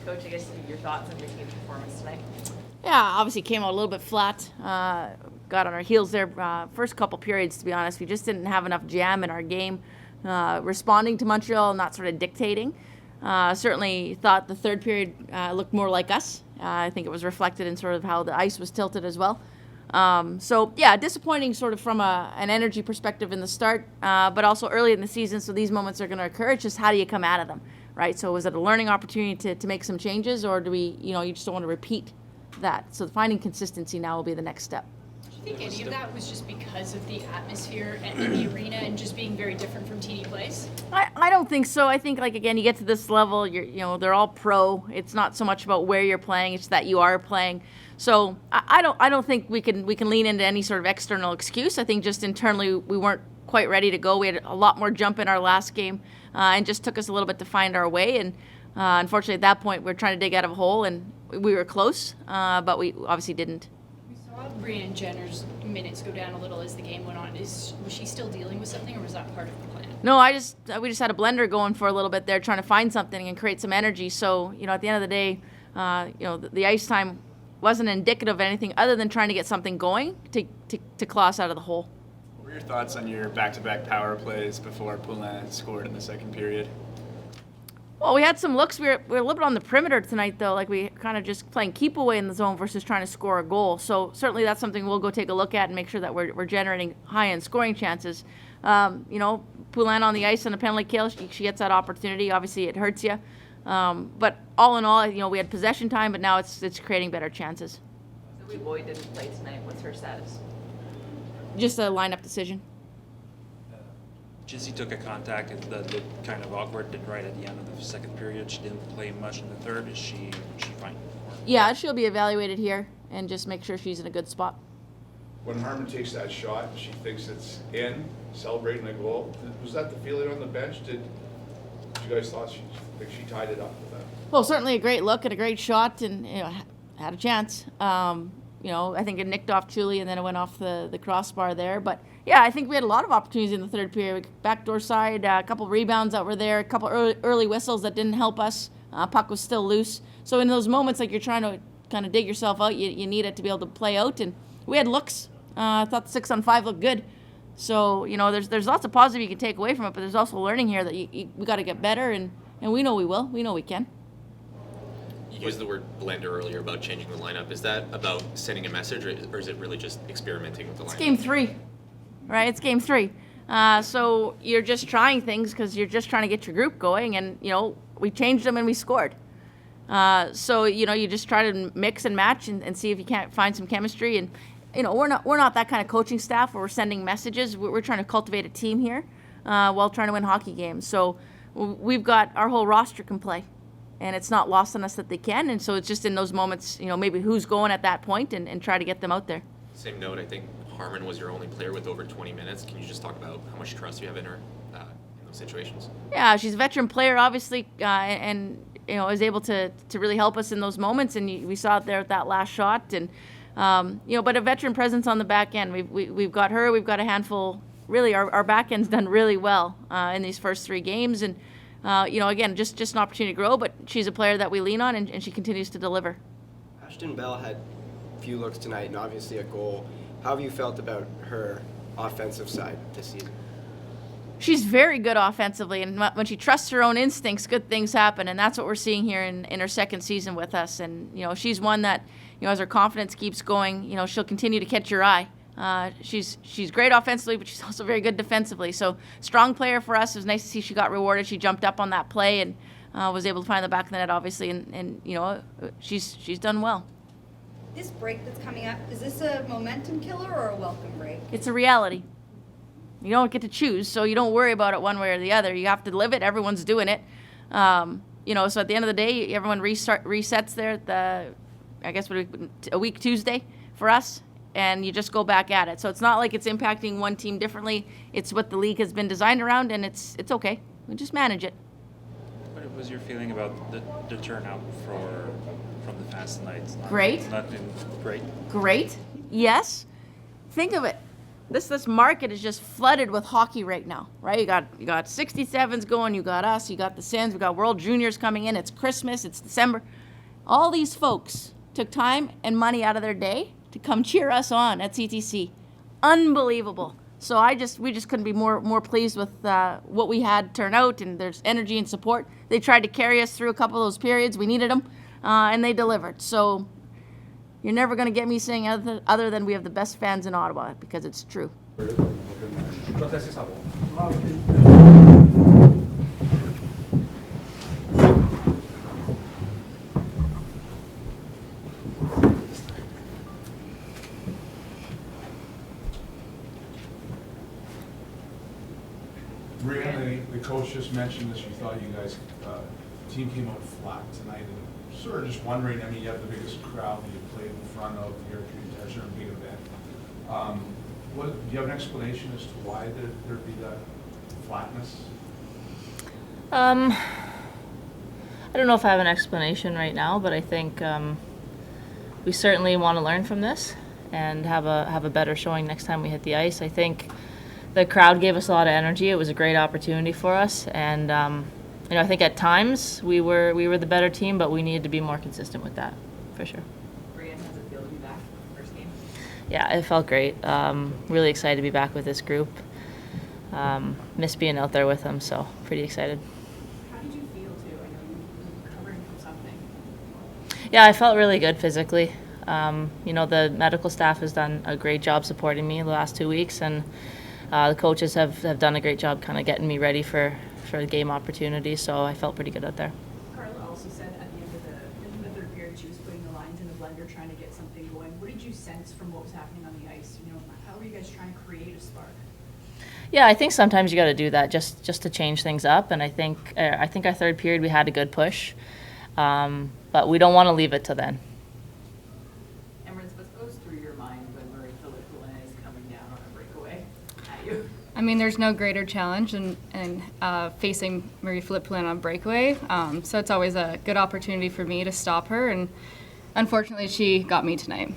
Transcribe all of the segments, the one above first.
Coach, I guess your thoughts on your team's performance tonight? Yeah, obviously came out a little bit flat. Got on our heels there. First couple periods, to be honest, we just didn't have enough jam in our game, responding to Montreal, not sort of dictating. Certainly thought the third period looked more like us. I think it was reflected in sort of how the ice was tilted as well. So, yeah, disappointing sort of from an energy perspective in the start, but also early in the season, so these moments are going to occur. It's just how do you come out of them, right? So was it a learning opportunity to make some changes, or do we, you just don't want to repeat that? So finding consistency now will be the next step. Do you think any of that was just because of the atmosphere in the arena and just being very different from TD Place? I don't think so. I think, again, you get to this level, they're all pro. It's not so much about where you're playing, it's that you are playing. So I don't think we can lean into any sort of external excuse. I think just internally we weren't quite ready to go. We had a lot more jump in our last game, and just took us a little bit to find our way. And unfortunately, at that point, we're trying to dig out of a hole, and we were close, but we obviously didn't. We saw Brianne Jenner's minutes go down a little as the game went on. Was she still dealing with something, or was that part of the plan? No, we just had a blender going for a little bit there, trying to find something and create some energy. So at the end of the day, the ice time wasn't indicative of anything other than trying to get something going to claw us out of the hole. What were your thoughts on your back-to-back power plays before Poulin scored in the second period? Well, we had some looks. We were a little bit on the perimeter tonight, though. Like we kind of just playing keep away in the zone versus trying to score a goal. So certainly that's something we'll go take a look at and make sure that we're generating high-end scoring chances. Poulin on the ice on a penalty kill, she gets that opportunity. Obviously, it hurts you. But all in all, we had possession time, but now it's creating better chances. Zoe Boyd didn't play tonight. What's her status? Just a lineup decision. Jizzy took a contact that looked kind of awkward right at the end of the second period. She didn't play much in the third. Is she fine? Yeah, she'll be evaluated here and just make sure she's in a good spot. When Harman takes that shot, she thinks it's in, celebrating a goal. Was that the feeling on the bench? Did you guys thought she tied it up with that? Well, certainly a great look and a great shot, and had a chance. I think it nicked off Chuli and then it went off the crossbar there. But yeah, I think we had a lot of opportunities in the third period. Backdoor side, a couple rebounds that were there, a couple early whistles that didn't help us. Puck was still loose. So in those moments, like you're trying to kind of dig yourself out, you need it to be able to play out. And we had looks. I thought the 6-on-5 looked good. So there's lots of positive you can take away from it, but there's also learning here that we got to get better, and we know we will. We know we can. You used the word blender earlier about changing the lineup. Is that about sending a message, or is it really just experimenting with the lineup? It's game 3, right? It's game 3. So you're just trying things because you're just trying to get your group going, and we changed them and we scored. So you just try to mix and match and see if you can't find some chemistry. And we're not that kind of coaching staff where we're sending messages. We're trying to cultivate a team here while trying to win hockey games. So we've got our whole roster can play. And it's not lost on us that they can. And so it's just in those moments, maybe who's going at that point and try to get them out there. Same note, I think Harman was your only player with over 20 minutes. Can you just talk about how much trust you have in her in those situations? Yeah, she's a veteran player, obviously, and is able to really help us in those moments. And we saw it there with that last shot. And, but a veteran presence on the back end. We've got her. We've got a handful. Really, our back end's done really well in these first 3 games. And again, just an opportunity to grow, but she's a player that we lean on, and she continues to deliver. Ashton Bell had a few looks tonight and obviously a goal. How have you felt about her offensive side this season? She's very good offensively, and when she trusts her own instincts, good things happen, and that's what we're seeing here in her second season with us. And, she's one that, as her confidence keeps going, she'll continue to catch your eye. She's great offensively, but she's also very good defensively. So strong player for us. It was nice to see she got rewarded. She jumped up on that play and was able to find the back of the net, obviously, and she's done well. This break that's coming up, is this a momentum killer or a welcome break? It's a reality. You don't get to choose, so you don't worry about it one way or the other. You have to live it. Everyone's doing it. So at the end of the day, everyone resets there at a week Tuesday for us. And you just go back at it. So it's not like it's impacting one team differently. It's what the league has been designed around, and it's okay. We just manage it. What was your feeling about the turnout from the fans tonight? Great. Not been great. Great. Yes. Think of it. this market is just flooded with hockey right now, right? You got 67s going, you got us, you got the Sens, we got World Juniors coming in. It's Christmas, it's December. All these folks took time and money out of their day to come cheer us on at CTC. Unbelievable. So we just couldn't be more pleased with what we had turn out, and there's energy and support. They tried to carry us through a couple of those periods. We needed them, and they delivered. So you're never going to get me saying other than we have the best fans in Ottawa, because it's true. Brianne, the coach just mentioned that she thought you guys, team came out flat tonight, and sort of just wondering, I mean, you have the biggest crowd that you played in front of, you're a big event. Do you have an explanation as to why there'd be that flatness? I don't know if I have an explanation right now, but I think we certainly want to learn from this and have a better showing next time we hit the ice. I think the crowd gave us a lot of energy. It was a great opportunity for us, and I think at times we were the better team, but we needed to be more consistent with that, for sure. Brianne, how's it feel to be back first game? Yeah, it felt great. Really excited to be back with this group. Miss being out there with them, so pretty excited. How did you feel too? I know you were recovering from something. Yeah, I felt really good physically. The medical staff has done a great job supporting me the last 2 weeks, and the coaches have done a great job kind of getting me ready for the game opportunity, so I felt pretty good out there. Carla also said at the end of the third period she was putting the lines in the blender trying to get something going. What did you sense from what was happening on the ice? How were you guys trying to create a spark? Yeah, I think sometimes you got to do that just to change things up, and I think our third period we had a good push, but we don't want to leave it till then. Emerance, what goes through your mind when Marie-Philip Poulin is coming down on a breakaway at you? I mean, there's no greater challenge than facing Marie-Philip Poulin on breakaway. So it's always a good opportunity for me to stop her, and unfortunately, she got me tonight.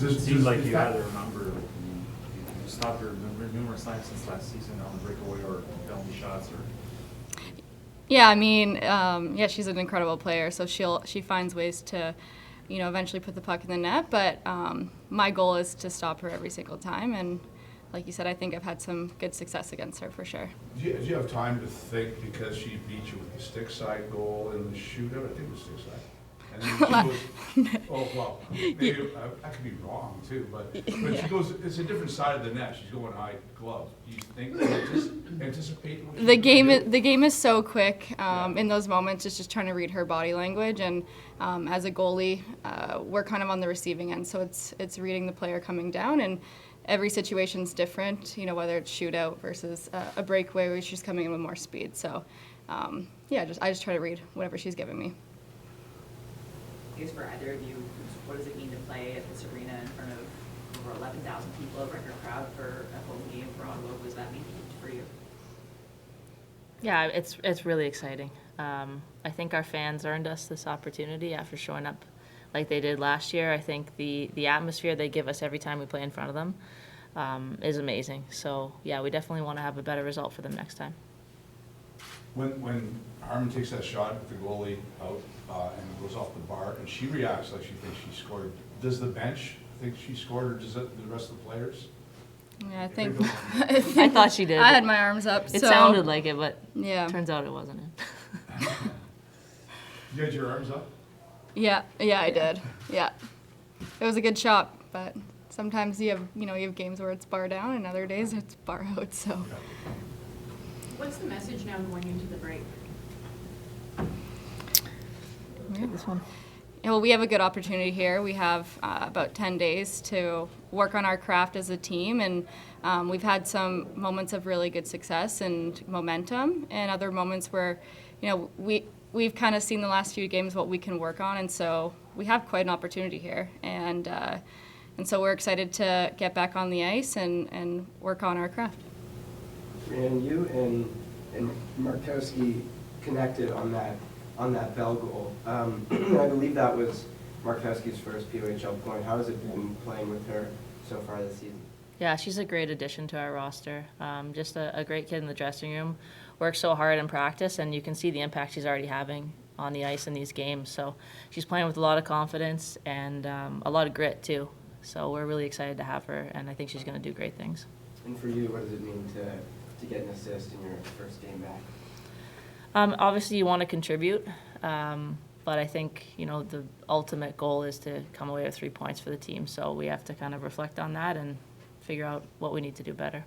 It seems like you had her number. You stopped her numerous times since last season on the breakaway or penalty shots, or. Yeah, I mean, she's an incredible player, so she finds ways to, eventually put the puck in the net. But my goal is to stop her every single time, and like you said, I think I've had some good success against her for sure. Do you have time to think, because she beat you with the stick side goal in the shootout? I think it was stick side. And then she goes, maybe I could be wrong too, but she goes, it's a different side of the net. She's going high glove. Do you think, anticipate what the game is so quick in those moments. It's just trying to read her body language, and as a goalie, we're kind of on the receiving end, so it's reading the player coming down, and every situation's different, whether it's shootout versus a breakaway where she's coming in with more speed. So, I just try to read whatever she's giving me. I guess for either of you, what does it mean to play at this arena in front of over 11,000 people, a record crowd for a home game for Ottawa? What does that mean for you? Yeah, it's really exciting. I think our fans earned us this opportunity after showing up like they did last year. I think the atmosphere they give us every time we play in front of them is amazing. So, yeah, we definitely want to have a better result for them next time. When Harmon takes that shot with the goalie out and goes off the bar, and she reacts like she thinks she scored, does the bench think she scored, or does the rest of the players? Yeah, I think I thought she did. I had my arms up. It sounded like it, but yeah, turns out it wasn't it. You had your arms up? Yeah, I did. Yeah, it was a good shot, but sometimes you have games where it's bar down, and other days it's bar out. So. What's the message now going into the break? Take this one. Well, we have a good opportunity here. We have about 10 days to work on our craft as a team, and we've had some moments of really good success and momentum, and other moments where, we've kind of seen the last few games what we can work on, and so we have quite an opportunity here, and so we're excited to get back on the ice and work on our craft. And you and Markowski connected on that Bell goal. I believe that was Markowski's first POHL point. How has it been playing with her so far this season? Yeah, she's a great addition to our roster. Just a great kid in the dressing room. Works so hard in practice, and you can see the impact she's already having on the ice in these games. So she's playing with a lot of confidence and a lot of grit, too. So we're really excited to have her, and I think she's going to do great things. And for you, what does it mean to get an assist in your first game back? Obviously, you want to contribute, but I think, the ultimate goal is to come away with 3 points for the team. So we have to kind of reflect on that and figure out what we need to do better.